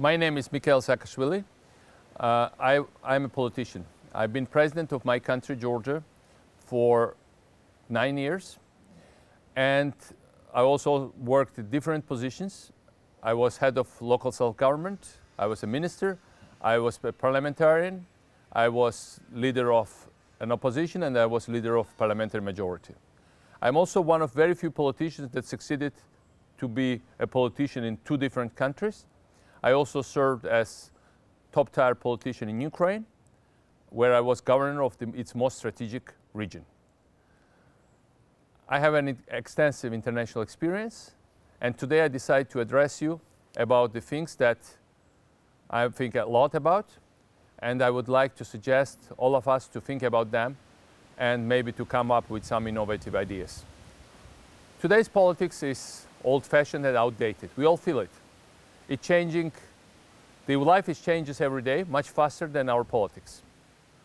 My name is Mikheil Saakashvili. I'm a politician. I've been president of my country, Georgia, for 9 years. And I also worked in different positions. I was head of local self-government. I was a minister. I was a parliamentarian. I was leader of an opposition, and I was leader of parliamentary majority. I'm also one of very few politicians that succeeded to be a politician in 2 different countries. I also served as top-tier politician in Ukraine, where I was governor of its most strategic region. I have an extensive international experience, and today I decide to address you about the things that I think a lot about, and I would like to suggest all of us to think about them and maybe to come up with some innovative ideas. Today's politics is old-fashioned and outdated. We all feel it. It's changing. The life changes every day, much faster than our politics.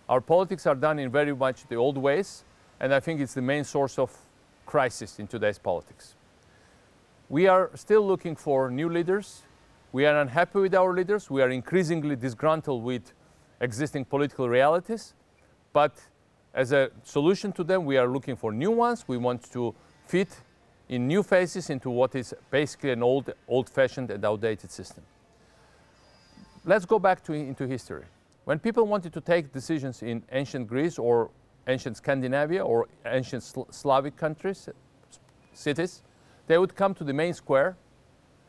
Our politics are done in very much the old ways, and I think it's the main source of crisis in today's politics. We are still looking for new leaders. We are unhappy with our leaders. We are increasingly disgruntled with existing political realities. But as a solution to them, we are looking for new ones. We want to fit in new faces into what is basically an old-fashioned and outdated system. Let's go back into history. When people wanted to take decisions in ancient Greece or ancient Scandinavia or ancient Slavic countries, cities, they would come to the main square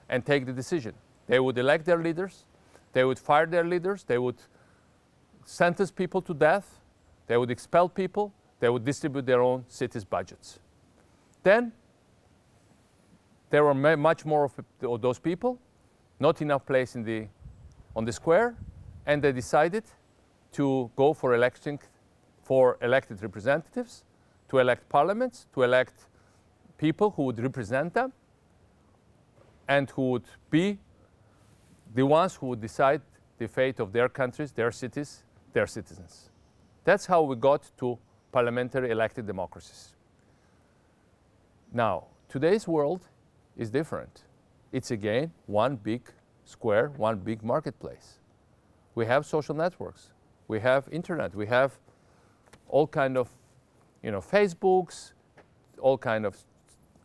and take the decision. They would elect their leaders, they would fire their leaders, they would sentence people to death, they would expel people, they would distribute their own cities' budgets. Then there were much more of those people, not enough place on the square, and they decided to go for electing for elected representatives, to elect parliaments, to elect people who would represent them and who would be the ones who would decide the fate of their countries, their cities, their citizens. That's how we got to parliamentary elected democracies. Now, today's world is different. It's again one big square, one big marketplace. We have social networks, we have internet, we have all kind of, Facebooks, all kind of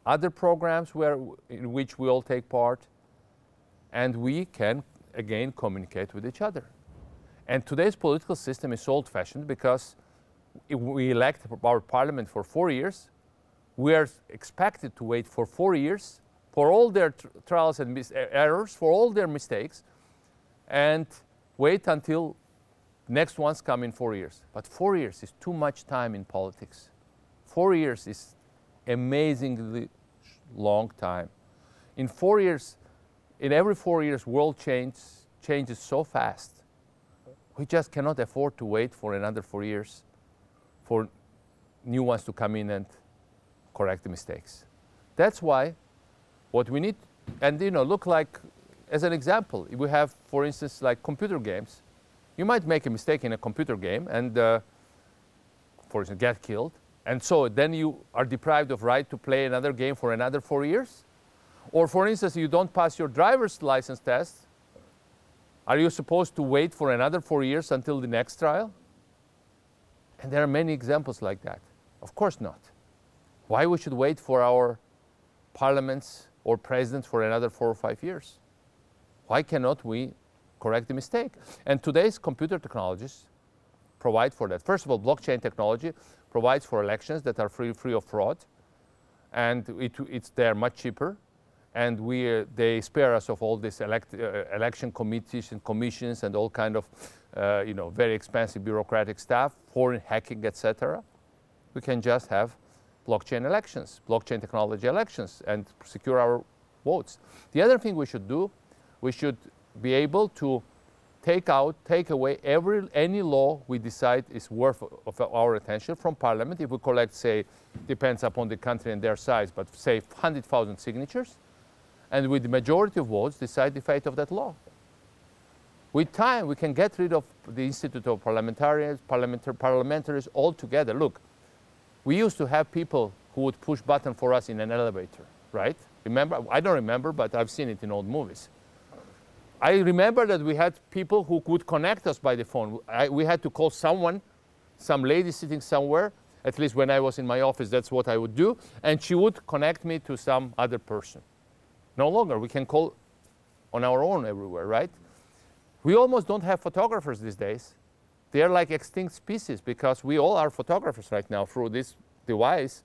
other programs in which we all take part, and we can again communicate with each other. And today's political system is old-fashioned because if we elect our parliament for 4 years, we are expected to wait for 4 years for all their trials and errors, for all their mistakes, and wait until next ones come in 4 years. But 4 years is too much time in politics. 4 years is amazingly long time. In 4 years, in every 4 years, world changes so fast. We just cannot afford to wait for another 4 years for new ones to come in and correct the mistakes. That's why what we need, and look like, as an example, if we have, for instance, like computer games, you might make a mistake in a computer game and, for instance, get killed. And so then you are deprived of right to play another game for another 4 years. Or, for instance, you don't pass your driver's license test. Are you supposed to wait for another 4 years until the next trial? And there are many examples like that. Of course not. Why we should wait for our parliaments or presidents for another 4 or 5 years? Why cannot we correct the mistake? And today's computer technologies provide for that. First of all, blockchain technology provides for elections that are free of fraud, and they're much cheaper. And they spare us of all this election committees and commissions and all kind of very expensive bureaucratic stuff, foreign hacking, etc. We can just have blockchain elections, blockchain technology elections, and secure our votes. The other thing we should do, we should be able to take away any law we decide is worth of our attention from Parliament. If we collect, say, depends upon the country and their size, but say 100,000 signatures, and with the majority of votes decide the fate of that law. With time, we can get rid of the institute of parliamentaries altogether. Look, we used to have people who would push button for us in an elevator, right? Remember? I don't remember, but I've seen it in old movies. I remember that we had people who could connect us by the phone. We had to call someone, some lady sitting somewhere, at least when I was in my office, that's what I would do, and she would connect me to some other person. No longer, we can call on our own everywhere, right? We almost don't have photographers these days. They are like extinct species because we all are photographers right now. Through this device,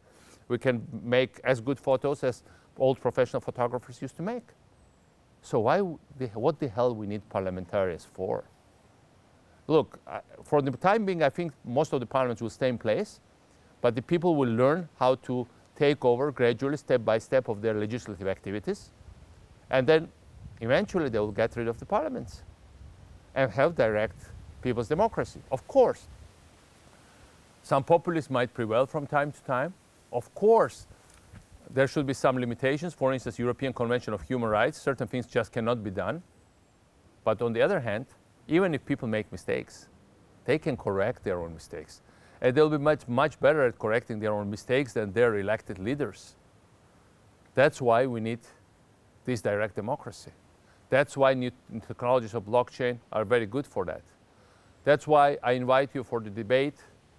we can make as good photos as old professional photographers used to make. So what the hell we need parliamentarians for? Look, for the time being, I think most of the parliaments will stay in place, but the people will learn how to take over gradually, step by step, of their legislative activities. And then eventually they will get rid of the parliaments and have direct people's democracy. Of course, some populists might prevail from time to time. Of course, there should be some limitations. For instance, European Convention of Human Rights, certain things just cannot be done. But on the other hand, even if people make mistakes, they can correct their own mistakes. And they'll be much better at correcting their own mistakes than their elected leaders. That's why we need this direct democracy. That's why new technologies of blockchain are very good for that. That's why I invite you for the debate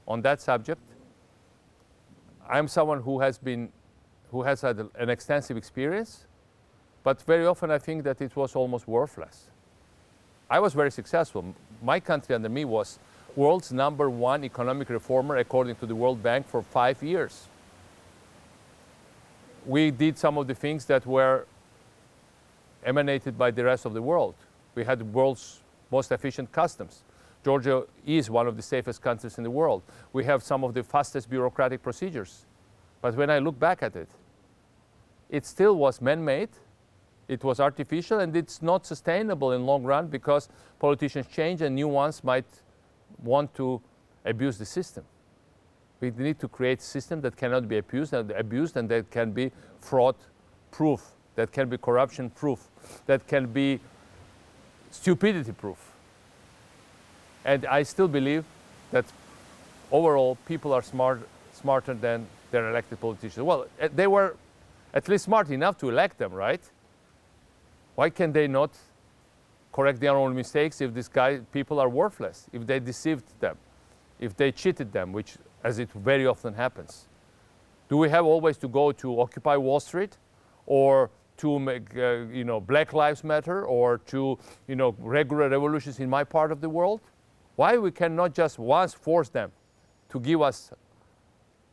on that subject. I'm someone who has had an extensive experience, but very often I think that it was almost worthless. I was very successful. My country under me was world's #1 economic reformer according to the World Bank for 5 years. We did some of the things that were emanated by the rest of the world. We had the world's most efficient customs. Georgia is one of the safest countries in the world. We have some of the fastest bureaucratic procedures. But when I look back at it, it still was man-made, it was artificial, and it's not sustainable in long run because politicians change and new ones might want to abuse the system. We need to create a system that cannot be abused and that can be fraud-proof, that can be corruption-proof, that can be stupidity-proof. And I still believe that overall people are smarter than their elected politicians. Well, they were at least smart enough to elect them, right? Why can they not correct their own mistakes if people are worthless, if they deceived them, if they cheated them, which as it very often happens? Do we have always to go to Occupy Wall Street or to make, Black Lives Matter or to, regular revolutions in my part of the world? Why we cannot just once force them to give us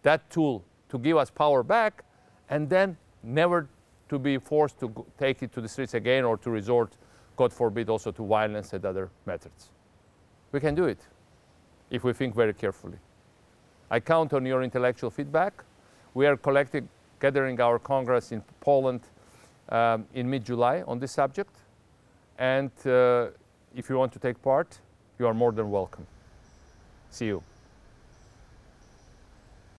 that tool, to give us power back, and then never to be forced to take it to the streets again or to resort, God forbid, also to violence and other methods? We can do it if we think very carefully. I count on your intellectual feedback. We are gathering our Congress in Poland in mid-July on this subject. And if you want to take part, you are more than welcome. See you.